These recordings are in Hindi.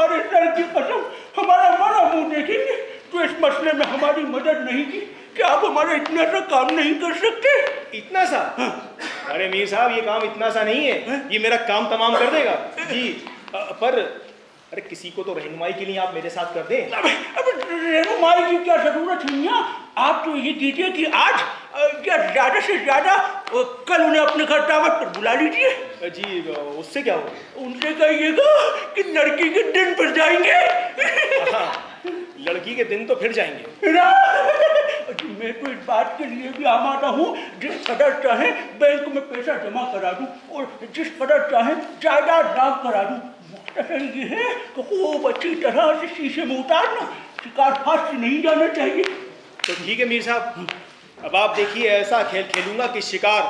तुम्हारे सर की कसम हमारा बड़ा मुंह देखेंगे तो इस मसले में हमारी मदद नहीं की, क्या आप हमारा इतना सा काम नहीं कर सकते? इतना सा? हाँ। अरे मीर साहब ये काम इतना सा नहीं है, ये मेरा काम तमाम कर देगा जी। पर अरे किसी को तो रहनुमाई के लिए आप मेरे साथ कर दें। अब रहनुमाई की क्या जरूरत है मियां? आप तो ये कीजिए कि आज या ज्यादा से ज्यादा कल उन्हें अपने घर दावत पर बुला लीजिए। जी उससे क्या होगा? उनसे कहिएगा कि लड़की के दिन पर जाएंगे। हाँ, लड़की के दिन तो फिर जाएंगे। मैं तो इस बात के लिए भी आमादा हूँ, जिस कदर चाहे बैंक में पैसा जमा करा दूं और जिस कदर चाहे जायदाद दाग करा दूं। ये है कि खूब अच्छी तरह से शीशे में उतारना, शिकार फांस से नहीं जाना चाहिए। तो ठीक है मीर साहब, अब आप देखिए ऐसा खेल खेलूंगा कि शिकार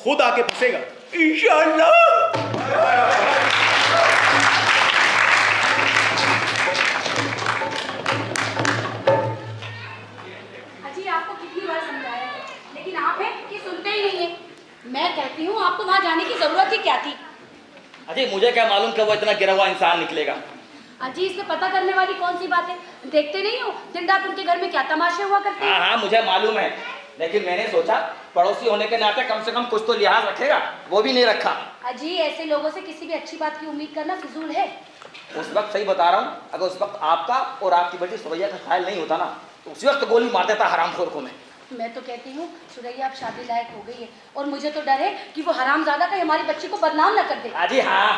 खुद आके फंसेगा इंशाअल्लाह। अजी आपको कितनी बार समझाया है, लेकिन आप हैं कि सुनते ही नहीं है। मैं कहती हूँ आपको वहाँ जाने की जरूरत ही क्या थी? अजी मुझे क्या मालूम कि वो इतना गिरा हुआ इंसान निकलेगा। अजी इसमें पता करने वाली कौन सी बात है? देखते नहीं हो दिन रात उनके घर में क्या तमाशे हुआ करते हैं? हाँ मुझे मालूम है, लेकिन मैंने सोचा पड़ोसी होने के नाते कम से कम कुछ तो लिहाज रखेगा, वो भी नहीं रखा। अजी ऐसे लोगों से किसी भी अच्छी बात की उम्मीद करना फिजूल है। उस वक्त सही बता रहा हूँ, अगर उस वक्त आपका और आपकी बेटी सुरैया का ख्याल नहीं होता ना तो उसी वक्त गोली मार देता हरामखोर को मैं तो कहती हूँ सुरैया अब शादी लायक हो गई है और मुझे तो डर है कि वो हरामजादा कहीं हमारी बच्ची को बदनाम न कर दे। अजी हाँ,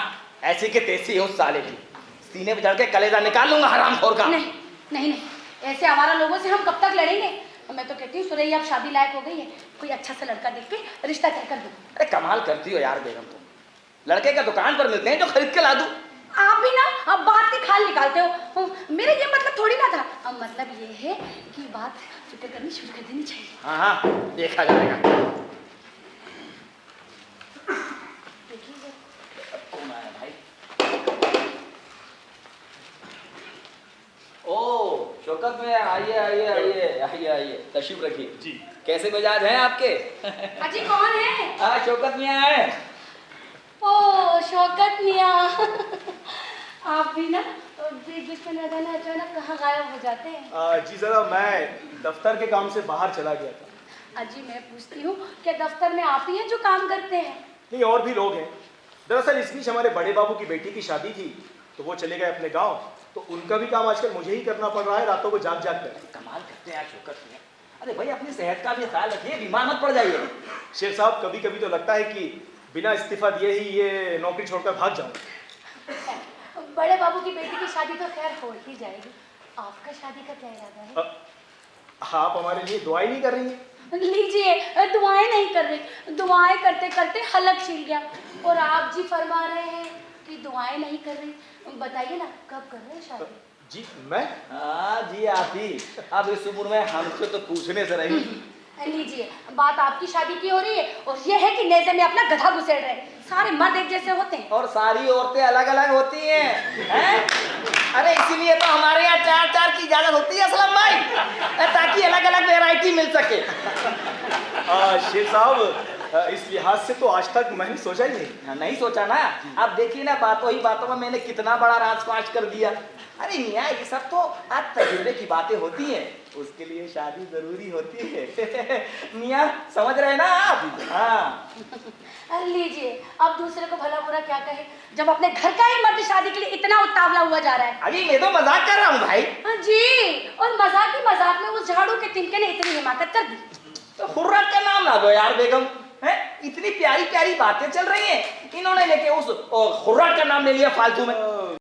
ऐसी के तैसी है उस साले की, सीने पे चढ़ के कलेजा निकाल लूंगा हरामखोर का। नहीं नहीं नहीं, ऐसे आवारा लोगों से हम कब तक लड़ेंगे? मैं तो कहती हूँ सुरैया अब शादी लायक हो गई है, कोई अच्छा सा लड़का देख के रिश्ता तय कर दो। अरे कमाल करती हो यार बेगम तुम, लड़के का दुकान पर मिलते हैं जो खरीद के ला दूं। आप भी ना अब बात की खाल निकालते हो। मेरे ये मतलब थोड़ी ना था, अब मतलब ये है कि बात फिक्र करनी शुरू कर देनी चाहिए। हाँ हाँ देखा जाएगा। देखिए कौन आया भाई? ओ शौकत में आइए आइए आइए आइए आइए, तशरीफ रखिए जी। कैसे मिजाज हैं आपके? अजी कौन है? हाँ शौकत मियां आए। ओ शौकत मियां। आप भी ना बीच में न जाने अचानक कहाँ गायब हो जाते हैं? जी जरा मैं दफ्तर के काम से बाहर चला गया था। अजी मैं पूछती हूँ क्या दफ्तर में आप ही हैं जो काम करते हैं? नहीं और भी लोग हैं। दरअसल इस बीच हमारे बड़े बाबू की बेटी की शादी थी तो वो चले गए अपने गांव, तो उनका भी काम आजकल मुझे ही करना पड़ रहा है, रातों को जाग जाग कर। कमाल करते हैं यार शौकत मियां। अरे भाई अपनी सेहत का भी ख्याल रखिए, बीमार मत पड़ जाइए। शेर साहब कभी कभी तो लगता है कि बिना इस्तीफा दिए ही ये नौकरी छोड़कर भाग जाऊं। बड़े बाबू की बेटी की शादी तो खैर हो ही जाएगी, आपका शादी का क्या इरादा है? आप हमारे लिए दुआएं नहीं कर रही हैं? लीजिए दुआएं नहीं कर रही, दुआएं करते करते हलक छिल गया और आप जी फरमा रहे हैं कि दुआएं नहीं कर रही। बताइए ना कब कर रहे हैं शादी? जी मैं? हाँ जी आप ही, अब इस उम्र में हमसे तो पूछने से रही। लीजिए बात आपकी शादी की हो रही है और ये है कि नेज़े में अपना गधा घुसेड़ रहे। सारे मर्द एक जैसे होते हैं और सारी औरतें अलग अलग होती हैं, अरे इसीलिए तो हमारे यहाँ 4-4 की इजाजत होती है असलम भाई, ताकि अलग अलग वैरायटी मिल सके। शेर साहब इस लिहाज से तो आज तक मैंने सोचा ही नहीं। नहीं सोचा ना? अब देखिए ना बातों ही बातों में मैंने कितना बड़ा राज फाश कर दिया। अरे मियाँ ये सब तो आज तजुर्बे की बातें होती हैं, उसके लिए शादी जरूरी होती है। मियाँ समझ रहे ना आप? हाँ लीजिए अब दूसरे को भला बुरा क्या कहे जब अपने घर का ही मर्द शादी के लिए इतना उतावला हुआ जा रहा है। अभी मैं तो मजाक कर रहा हूँ भाई। हाँ जी, और मजाक ही मजाक में उस झाड़ू के तिनके ने इतनी हिमाकत कर दी। तो खुर्रत का नाम ना दो यार बेगम, है इतनी प्यारी प्यारी बातें चल रही हैं, इन्होंने लेके उस खुर्रत का नाम ले लिया फालतू में।